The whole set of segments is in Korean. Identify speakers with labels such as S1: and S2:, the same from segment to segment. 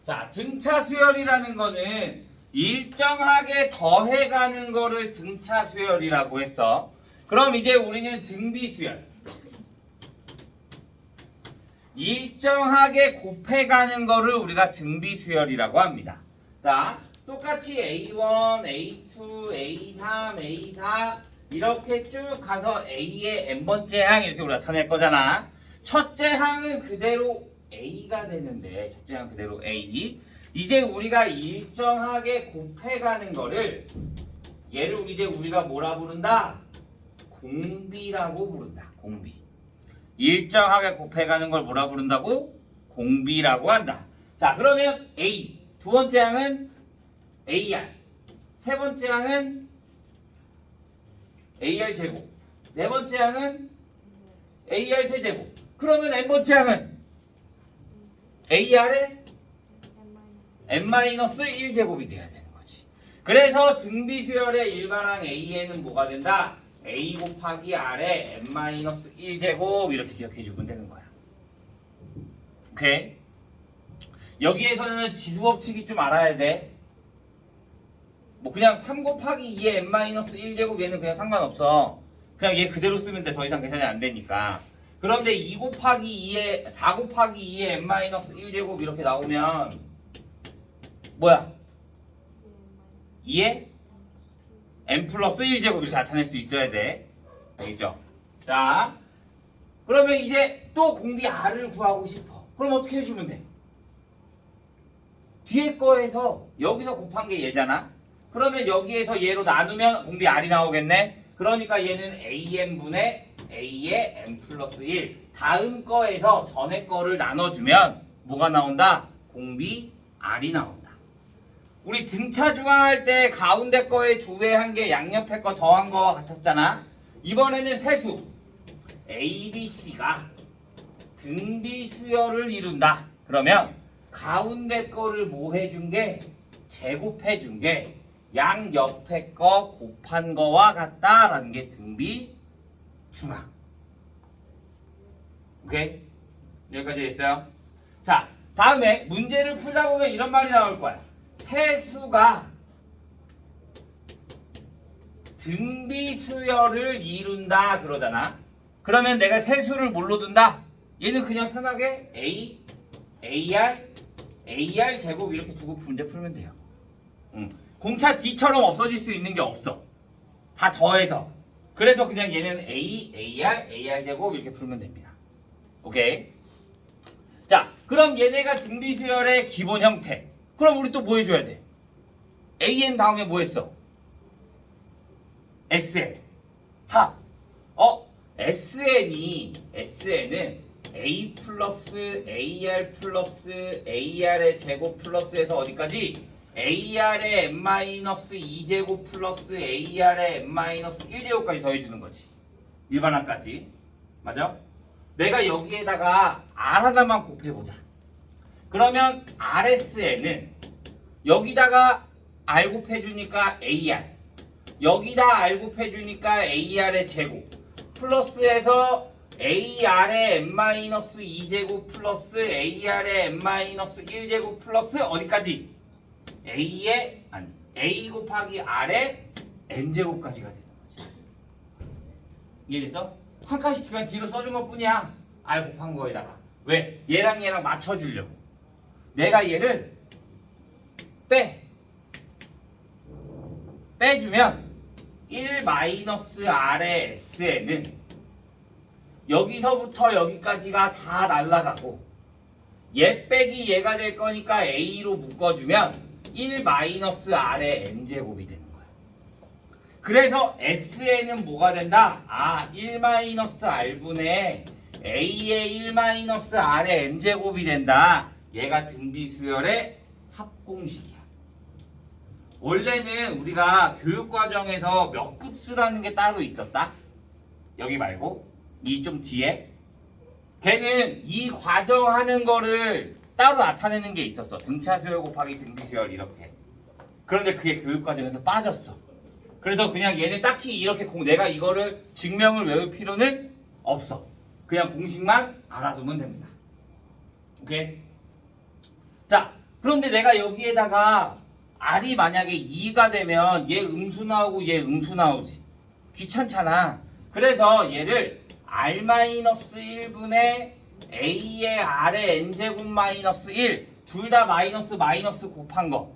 S1: 자, 등차 수열이라는 거는 일정하게 더해가는 거를 등차 수열이라고 했어. 그럼 이제 우리는 등비 수열. 일정하게 곱해가는 거를 우리가 등비 수열이라고 합니다. 자, 똑같이 A1, A2, A3, A4 이렇게 쭉 가서 A의 n번째 항 이렇게 우리가 나타낼 거잖아. 첫째 항은 그대로 A가 되는데, 첫째 항 그대로 A. 이제 우리가 일정하게 곱해가는 거를 얘를 이제 우리가 뭐라 부른다? 공비라고 부른다. 공비. 일정하게 곱해가는 걸 뭐라 부른다고? 공비라고 한다. 자, 그러면 A 두 번째 항은 AR, 세 번째 항은 AR 제곱, 네 번째 항은 AR 세제곱. 그러면 n번째 항은 AR의 n-1제곱이 돼야 되는 거지. 그래서 등비수열의 일반항 A에는 뭐가 된다? A 곱하기 R의 n-1제곱 이렇게 기억해 주면 되는 거야. 오케이? 여기에서는 지수법칙이 좀 알아야 돼. 뭐 그냥 3 곱하기 2의 n-1제곱 얘는 그냥 상관없어. 그냥 얘 그대로 쓰면 돼. 더 이상 계산이 안 되니까. 그런데 2 곱하기 2의 4 곱하기 2의 n-1제곱 이렇게 나오면 뭐야? 2의 n 플러스 1제곱 이렇게 나타낼 수 있어야 돼. 알겠죠? 자, 그러면 이제 또 공비 R을 구하고 싶어. 그럼 어떻게 해주면 돼? 뒤에 거에서 여기서 곱한 게 얘잖아. 그러면 여기에서 얘로 나누면 공비 R이 나오겠네. 그러니까 얘는 AN분의 A의 n 플러스 1. 다음 거에서 전에 거를 나눠주면 뭐가 나온다? 공비 R이 나온다. 우리 등차 중화할 때 가운데 거에 두 배 한 게 양옆에 거 더한 거와 같았잖아. 이번에는 세수 A, B, C가 등비 수열을 이룬다. 그러면 가운데 거를 뭐 해준 게? 제곱해 준 게 양옆에 거 곱한 거와 같다라는 게 등비 중화. 오케이? 여기까지 됐어요? 자, 다음에 문제를 풀다 보면 이런 말이 나올 거야. 세수가 등비 수열을 이룬다 그러잖아. 그러면 내가 세수를 뭘로 둔다? 얘는 그냥 편하게 A, AR, AR 제곱 이렇게 두고 문제 풀면 돼요. 공차 D처럼 없어질 수 있는 게 없어. 다 더해서. 그래서 그냥 얘는 A, AR, AR 제곱 이렇게 풀면 됩니다. 오케이? 자, 그럼 얘네가 등비 수열의 기본 형태. 그럼 우리 또 뭐 해줘야 돼? AN 다음에 뭐 했어? SN. 합. SN은 A 플러스 AR 플러스 AR의 제곱 플러스에서 어디까지? AR의 n-2제곱 플러스 AR의 n-1제곱까지 더해주는 거지. 일반항까지. 맞아? 내가 여기에다가 R 하나만 곱해보자. 그러면 RSN은 여기다가 R 곱해주니까 AR, 여기다 R 곱해주니까 AR의 제곱 플러스해서 AR의 n-2제곱 플러스 AR의 n-1제곱 플러스 어디까지? A 곱하기 R의 n제곱까지가 되는 거지. 이해됐어? 한 칸씩 그냥 뒤로 써준 것 뿐이야. R 곱한 거에다가. 왜? 얘랑 얘랑 맞춰주려고. 내가 얘를 빼주면 1-R의 SN은 여기서부터 여기까지가 다 날라가고 얘 빼기 얘가 될 거니까 A로 묶어주면 1-R의 n제곱이 되는 거야. 그래서 SN은 뭐가 된다? 1-R분의 A의 1-R의 n제곱이 된다. 얘가 등비수열의 합공식이야. 원래는 우리가 교육과정에서 몇 급수라는 게 따로 있었다. 여기 말고 이 좀 뒤에 걔는 이 과정하는 거를 따로 나타내는 게 있었어. 등차수열 곱하기 등비수열 이렇게. 그런데 그게 교육과정에서 빠졌어. 그래서 그냥 얘는 딱히 이렇게 내가 이거를 증명을 외울 필요는 없어. 그냥 공식만 알아두면 됩니다. 오케이? 자, 그런데 내가 여기에다가 R이 만약에 2가 되면 얘 음수 나오고 얘 음수 나오지. 귀찮잖아. 그래서 얘를 R-1분의 A의 R의 N제곱 마이너스 1 둘 다 마이너스 곱한 거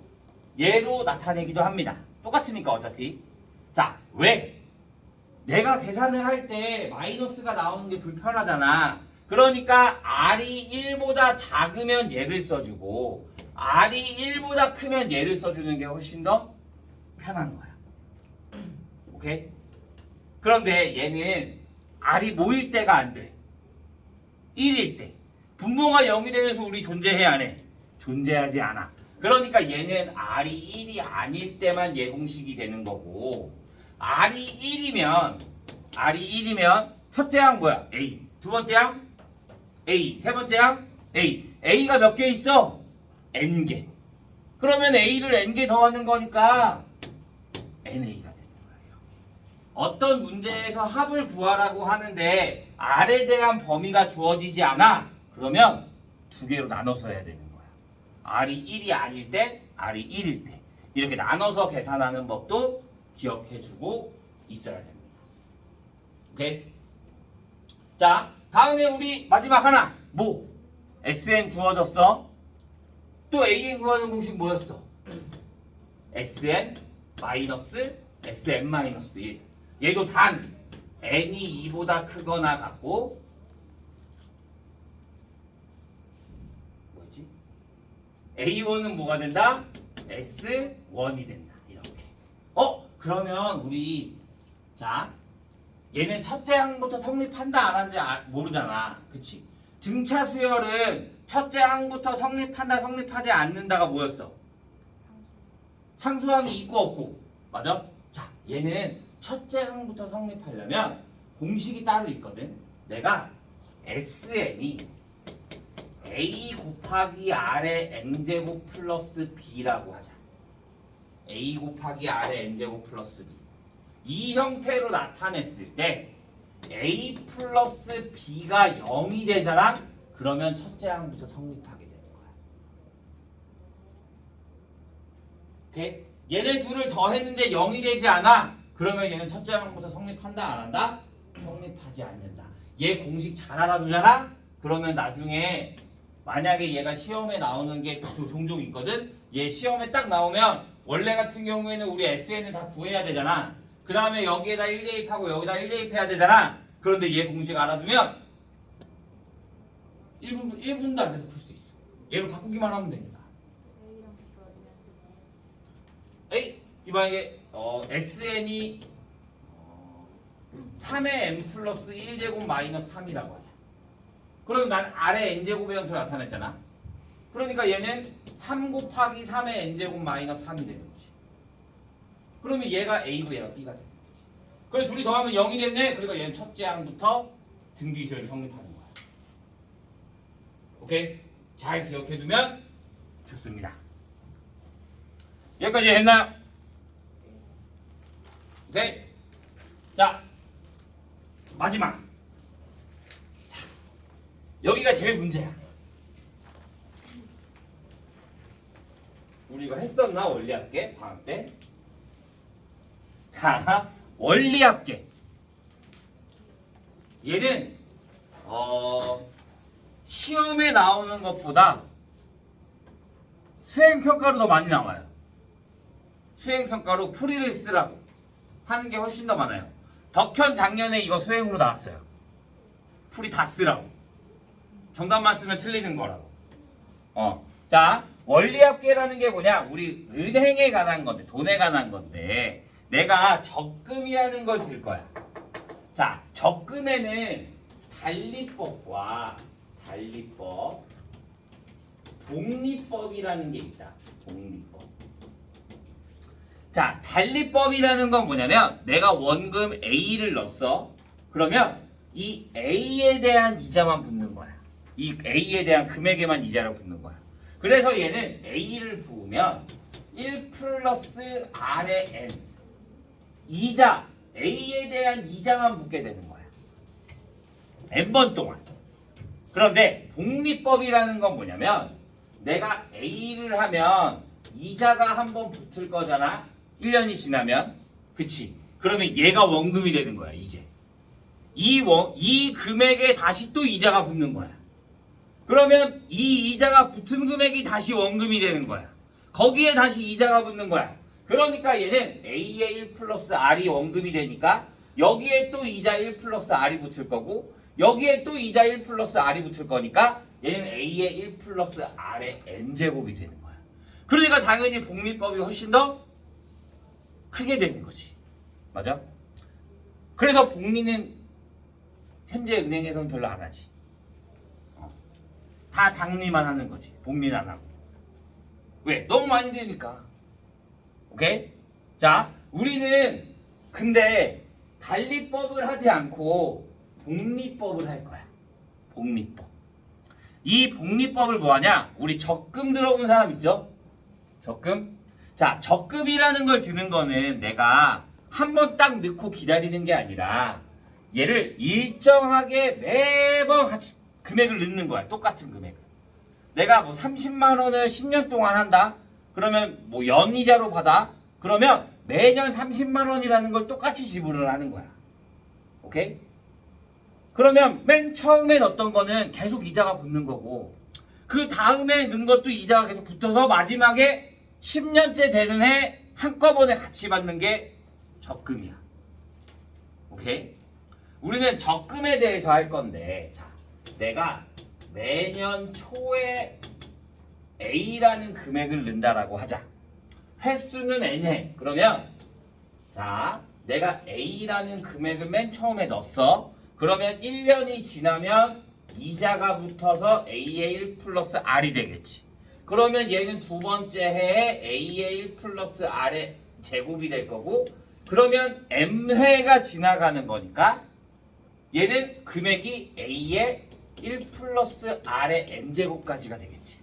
S1: 얘로 나타내기도 합니다. 똑같으니까 어차피. 자, 왜? 내가 계산을 할 때 마이너스가 나오는 게 불편하잖아. 그러니까 R이 1보다 작으면 얘를 써주고 R이 1보다 크면 얘를 써주는 게 훨씬 더 편한 거야. 오케이? 그런데 얘는 R이 모일 때가 안 돼. 1일 때. 분모가 0이 되면서 우리 존재해야 안 해? 존재하지 않아. 그러니까 얘는 R이 1이 아닐 때만 얘 공식이 되는 거고 R이 1이면 첫째 항 뭐야? A. 두 번째 항? A. 세 번째 항? A. A가 몇 개 있어? N개. 그러면 A를 N개 더하는 거니까 NA가 되는 거야. 이렇게. 어떤 문제에서 합을 구하라고 하는데 R에 대한 범위가 주어지지 않아? 그러면 두 개로 나눠서 해야 되는 거야. R이 1이 아닐 때, R이 1일 때. 이렇게 나눠서 계산하는 법도 기억해주고 있어야 됩니다. 오케이? 자, 다음에 우리 마지막 하나. 뭐? SN 주어졌어. 또 AN 구하는 공식 뭐였어? SN 마이너스 SM 마이너스 1. 얘도 단 N이 2보다 크거나 같고 뭐였지? A1은 뭐가 된다? S1이 된다. 이렇게. 그러면 우리 자 얘는 첫째 항부터 성립한다 안 하는지 모르잖아. 그치? 등차 수열은 첫째 항부터 성립한다 성립하지 않는다가 뭐였어? 상수항이 있고 없고. 맞아? 자, 얘는 첫째 항부터 성립하려면 공식이 따로 있거든. 내가 SN이 A 곱하기 R의 N제곱 플러스 B라고 하자. A 곱하기 R의 N제곱 플러스 B. 이 형태로 나타냈을 때 A 플러스 B가 0이 되잖아? 그러면 첫째 항부터 성립하게 되는 거야. 오케이? 얘네 둘을 더했는데 0이 되지 않아? 그러면 얘는 첫째 항부터 성립한다 안 한다? 성립하지 않는다. 얘 공식 잘 알아두잖아? 그러면 나중에 만약에 얘가 시험에 나오는 게 종종 있거든? 얘 시험에 딱 나오면 원래 같은 경우에는 우리 SN을 다 구해야 되잖아. 그 다음에 여기에다 1 대입하고 여기다 1 대입해야 되잖아. 그런데 얘 공식 알아두면 1분도 안 돼서 풀 수 있어. 얘를 바꾸기만 하면 되니까. A 이만하게 SN이 3의 n 플러스 1제곱 마이너스 3이라고 하자. 그럼 난 아래 n제곱의 형태로 나타냈잖아. 그러니까 얘는 3 곱하기 3의 n제곱 마이너스 3이 되는 거지. 그러면 얘가 A고 얘가 B가 되는 거지. 그래 둘이 더하면 0이 됐네. 그러니까 얘는 첫째 항부터 등비수열이 성립하는 거야. 오케이? 잘 기억해두면 좋습니다. 여기까지 했나요? 오케이? 자, 마지막. 자, 여기가 제일 문제야. 우리 이거 했었나? 원리합계? 방학 때? 자, 원리합계. 얘는 시험에 나오는 것보다 수행평가로 더 많이 나와요. 수행평가로 풀이를 쓰라고 하는 게 훨씬 더 많아요. 덕현 작년에 이거 수행으로 나왔어요. 풀이 다 쓰라고. 정답만 쓰면 틀리는 거라고. 자, 원리합계라는 게 뭐냐? 우리 은행에 관한 건데, 돈에 관한 건데, 내가 적금이라는 걸 들 거야. 자, 적금에는 달리법과 달리법, 복리법이라는 게 있다. 복리법. 자, 달리법이라는 건 뭐냐면 내가 원금 A를 넣었어. 그러면 이 A에 대한 이자만 붙는 거야. 이 A에 대한 금액에만 이자를 붙는 거야. 그래서 얘는 A를 부으면 1 플러스 R의 N 이자, A에 대한 이자만 붙게 되는 거야. N번 동안. 그런데 복리법이라는 건 뭐냐면 내가 A를 하면 이자가 한번 붙을 거잖아. 1년이 지나면. 그치? 그러면 얘가 원금이 되는 거야, 이제. 이 금액에 다시 또 이자가 붙는 거야. 그러면 이 이자가 붙은 금액이 다시 원금이 되는 거야. 거기에 다시 이자가 붙는 거야. 그러니까 얘는 A의 1 플러스 R이 원금이 되니까 여기에 또 이자 1 플러스 R이 붙을 거고 여기에 또 이자 1 플러스 R이 붙을 거니까 얘는 A의 1 플러스 R의 N제곱이 되는 거야. 그러니까 당연히 복리법이 훨씬 더 크게 되는 거지. 맞아? 그래서 복리는 현재 은행에서는 별로 안 하지. 다 당리만 하는 거지. 복리는 안 하고. 왜? 너무 많이 되니까. 오케이? 자, 우리는 근데 달리법을 하지 않고 복리법을 할 거야. 복리법. 이 복리법을 뭐 하냐? 우리 적금 들어본 사람 있어? 적금? 자, 적금이라는 걸 드는 거는 내가 한 번 딱 넣고 기다리는 게 아니라 얘를 일정하게 매번 같이 금액을 넣는 거야. 똑같은 금액을. 내가 뭐 30만 원을 10년 동안 한다. 그러면 뭐 연이자로 받아. 그러면 매년 30만 원이라는 걸 똑같이 지불을 하는 거야. 오케이? 그러면 맨 처음에 넣었던 거는 계속 이자가 붙는 거고 그 다음에 넣은 것도 이자가 계속 붙어서 마지막에 10년째 되는 해 한꺼번에 같이 받는 게 적금이야. 오케이? 우리는 적금에 대해서 할 건데 자, 내가 매년 초에 A라는 금액을 넣는다라고 하자. 횟수는 N해. 그러면 자, 내가 A라는 금액을 맨 처음에 넣었어. 그러면 1년이 지나면 이자가 붙어서 A의 1 플러스 R이 되겠지. 그러면 얘는 두 번째 해에 A의 1 플러스 R의 제곱이 될 거고 그러면 M회가 지나가는 거니까 얘는 금액이 A의 1 플러스 R의 N제곱까지가 되겠지.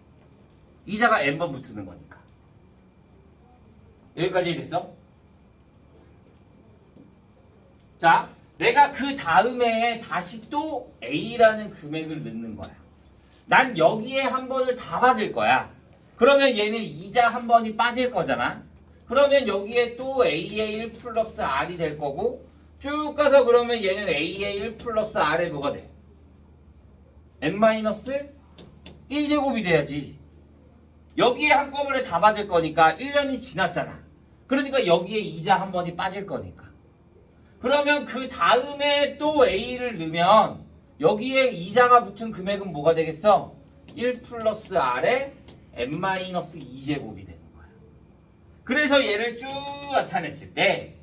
S1: 이자가 N번 붙는 거니까. 여기까지 됐어? 자, 내가 그 다음에 다시 또 A라는 금액을 넣는 거야. 난 여기에 한 번을 다 받을 거야. 그러면 얘는 이자 한 번이 빠질 거잖아. 그러면 여기에 또 A의 1 플러스 R이 될 거고 쭉 가서 그러면 얘는 A의 1 플러스 R의 뭐가 돼? N-1제곱이 돼야지. 여기에 한꺼번에 다 받을 거니까 1년이 지났잖아. 그러니까 여기에 이자 한 번이 빠질 거니까. 그러면 그 다음에 또 A를 넣으면 여기에 이자가 붙은 금액은 뭐가 되겠어? 1 플러스 R의 N-2제곱이 되는 거야. 그래서 얘를 쭉 나타냈을 때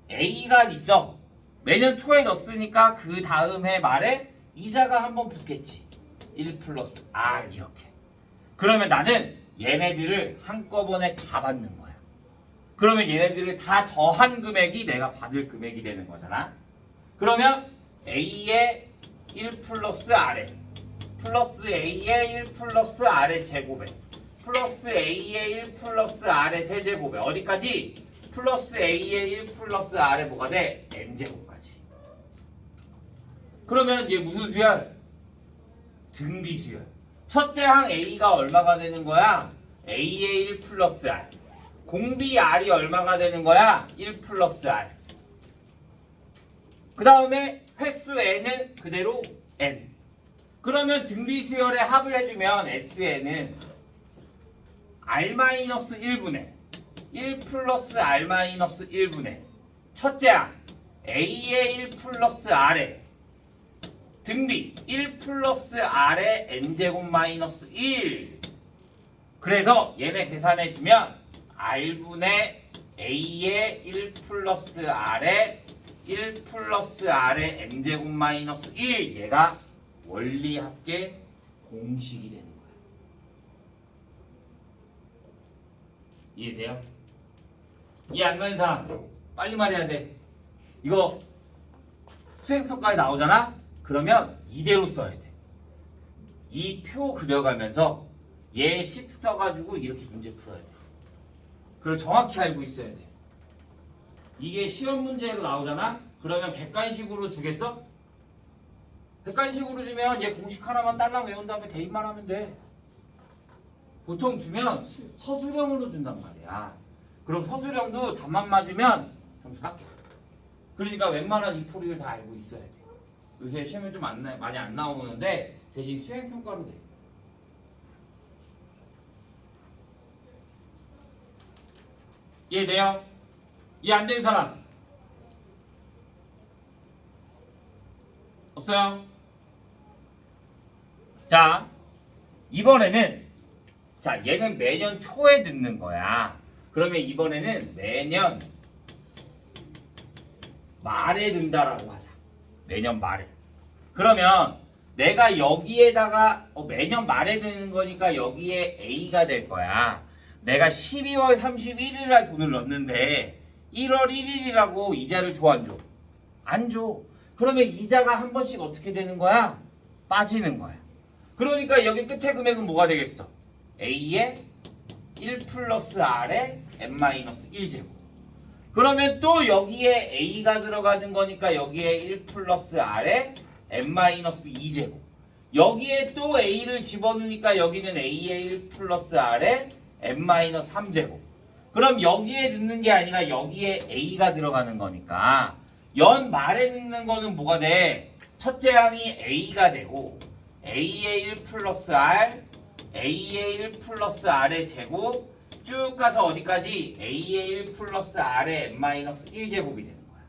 S1: A가 있어. 매년 초에 넣었으니까 그 다음 해 말에 이자가 한번 붙겠지. 1 플러스 R 이렇게. 그러면 나는 얘네들을 한꺼번에 다 받는 거야. 그러면 얘네들을 다 더한 금액이 내가 받을 금액이 되는 거잖아. 그러면 A의 1 플러스 R에 플러스 A의 1 플러스 R의 제곱에 플러스 A의 1 플러스 R의 세제곱에 어디까지? 플러스 A의 1 플러스 R의 뭐가 돼? N제곱까지. 그러면 얘 무슨 수열? 등비수열. 첫째 항 A가 얼마가 되는 거야? A의 1 플러스 R. 공비 R이 얼마가 되는 거야? 1 플러스 R. 그 다음에 횟수 N은 그대로 N. 그러면 등비수열의 합을 해주면 SN은 R-1분의 1 플러스 R-1분의 첫째 항 A의 1 플러스 R의 등비 1 플러스 R의 N제곱 마이너스 1. 그래서 얘네 계산해주면 R분의 A의 1 플러스 R의 1 플러스 R의 N제곱 마이너스 1. 얘가 원리합계 공식이 되는 거야. 이해돼요? 이해 안 가는 사람 빨리 말해야 돼. 이거 수행평가에 나오잖아? 그러면 이대로 써야 돼. 이 표 그려가면서 얘 10 써가지고 이렇게 문제 풀어야 돼. 그걸 정확히 알고 있어야 돼. 이게 시험 문제로 나오잖아? 그러면 객관식으로 주겠어? 객관식으로 주면 얘 공식 하나만 딸랑 외운 다음에 대입만 하면 돼. 보통 주면 서술형으로 준단 말이야. 그럼 서술형도 답만 맞으면 점수 깎여. 그러니까 웬만한 이 풀이를 다 알고 있어야 돼. 요새 시험에 좀 많이 안 나오는데 대신 수행평가로 돼. 이해돼요? 이해 안 되는 사람? 없어요? 자, 이번에는 자, 얘는 매년 초에 듣는 거야. 그러면 이번에는 매년 말에 든다라고 하자. 매년 말에. 그러면 내가 여기에다가 매년 말에 드는 거니까 여기에 A가 될 거야. 내가 12월 31일 날 돈을 넣었는데 1월 1일이라고 이자를 줘 안 줘? 안 줘. 그러면 이자가 한 번씩 어떻게 되는 거야? 빠지는 거야. 그러니까 여기 끝에 금액은 뭐가 되겠어? A의 1 플러스 R의 n-1제곱. 그러면 또 여기에 A가 들어가는 거니까 여기에 1 플러스 R의 n-2제곱. 여기에 또 A를 집어넣으니까 여기는 A의 1 플러스 R의 n-3제곱. 그럼 여기에 넣는 게 아니라 여기에 A가 들어가는 거니까 연 말에 넣는 거는 뭐가 돼? 첫째 항이 A가 되고 A의 1 플러스 R, A의 1 플러스 R의 제곱 쭉 가서 어디까지? A의 1 플러스 R의 n-1제곱이 되는 거야.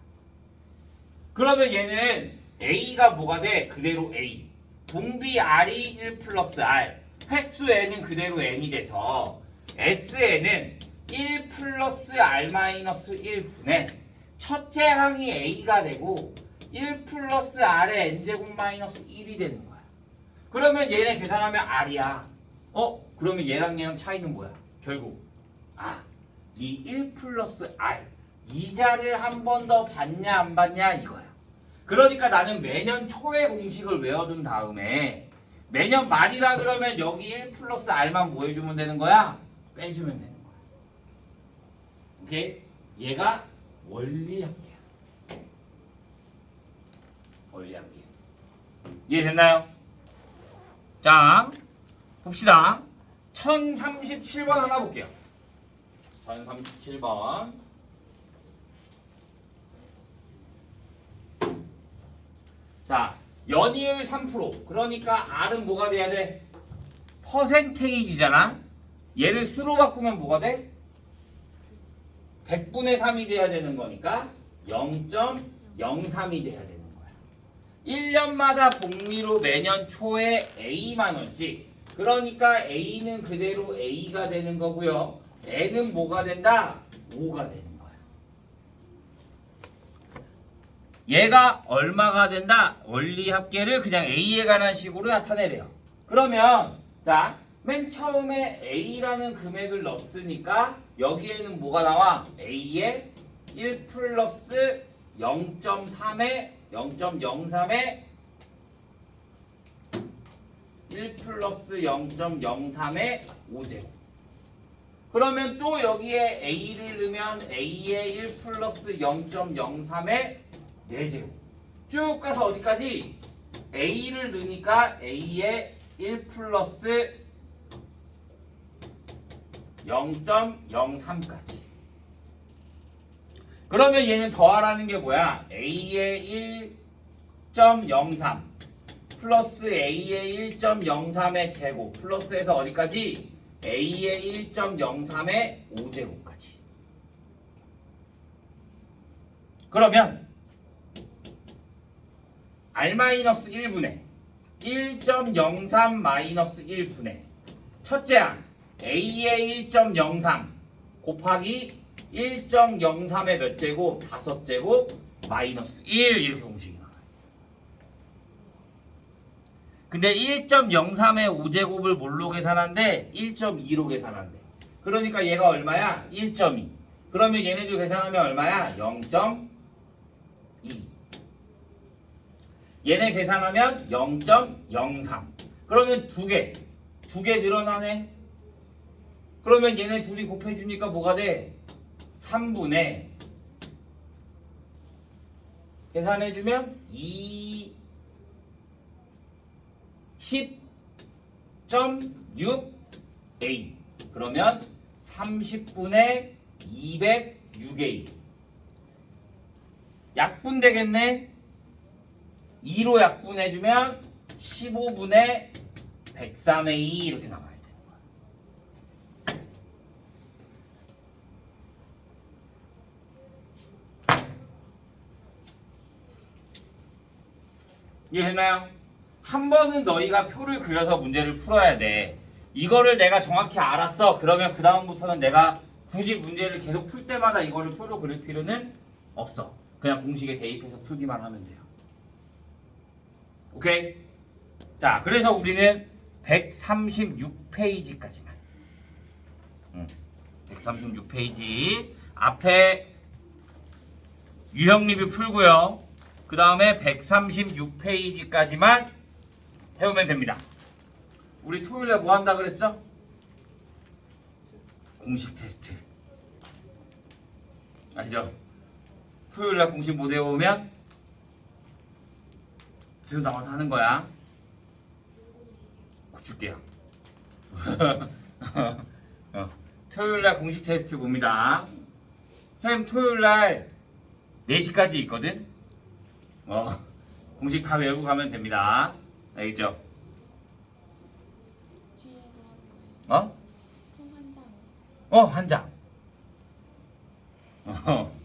S1: 그러면 얘는 A가 뭐가 돼? 그대로 A. 동비 R이 1 플러스 R. 횟수 N은 그대로 N이 돼서 SN은 1 플러스 R-1분의 첫째 항이 A가 되고 1 플러스 R의 N제곱 마이너스 1이 되는 거야. 그러면 얘네 계산하면 R이야. 그러면 얘랑 얘랑 차이는 뭐야? 결국 이 1 플러스 R 이자를 한 번 더 받냐 안 받냐 이거야. 그러니까 나는 매년 초의 공식을 외워준 다음에 매년 말이라 그러면 여기 1 플러스 R만 뭐 해주면 되는 거야? 빼주면 되는 거야. 오케이? 얘가 원리합계야. 원리합계. 이해됐나요? 자, 봅시다. 1037번 하나 볼게요. 1037번. 자, 연이율 3%. 그러니까 R은 뭐가 돼야 돼? 퍼센테이지잖아. 얘를 수로 바꾸면 뭐가 돼? 100분의 3이 돼야 되는 거니까 0.03이 돼야 되는 거야. 1년마다 복리로 매년 초에 A만 원씩. 그러니까 A는 그대로 A가 되는 거고요. N은 뭐가 된다? 5가 되는 거야. 얘가 얼마가 된다? 원리합계를 그냥 A에 관한 식으로 나타내래요. 그러면 자, 맨 처음에 A라는 금액을 넣었으니까 여기에는 뭐가 나와? A의 1 플러스 0.3에 0.03에 1 플러스 0.03의 5제곱. 그러면 또 여기에 A를 넣으면 A의 1 플러스 0.03의 4제곱. 쭉 가서 어디까지? A를 넣으니까 A의 1 플러스 0.03까지. 그러면 얘는 더하라는 게 뭐야? A의 1.03 플러스 A의 1.03의 제곱 플러스해서 어디까지? A의 1.03의 5제곱까지. 그러면 R-1분의 1.03-1분의 첫째 항 A의 1.03 곱하기 1.03의 몇 제곱? 5제곱 마이너스 1 이렇게 공식이 나와요. 근데 1.03의 5제곱을 뭘로 계산한대? 1.2로 계산한대. 그러니까 얘가 얼마야? 1.2. 그러면 얘네들 계산하면 얼마야? 0.2. 얘네 계산하면 0.03. 그러면 두 개 늘어나네. 그러면 얘네 둘이 곱해주니까 뭐가 돼? 3분의 계산해주면 10.6 A. 그러면 30분의 206A. 약분 되겠네. 2로 약분해주면 15분의 103A 이렇게 나와야 되는 거야. 이해했나요? 한 번은 너희가 표를 그려서 문제를 풀어야 돼. 이거를 내가 정확히 알았어. 그러면 그 다음부터는 내가 굳이 문제를 계속 풀 때마다 이거를 표로 그릴 필요는 없어. 그냥 공식에 대입해서 풀기만 하면 돼요. 오케이? 자, 그래서 우리는 136페이지까지만. 136페이지 앞에 유형 리뷰 풀고요. 그 다음에 136페이지까지만 해오면 됩니다. 우리 토요일에 뭐 한다 그랬어? 공식 테스트. 알죠? 토요일날 공식 못 외우면 표 나와서 하는 거야. 줄게요. 토요일날 공식 테스트 봅니다. 선생님 토요일날 4시까지 있거든? 공식 다 외우고 가면 됩니다. 알겠죠?
S2: 뒤에도 하는 거예요.
S1: 어?
S2: 통 한 장.
S1: 한 장.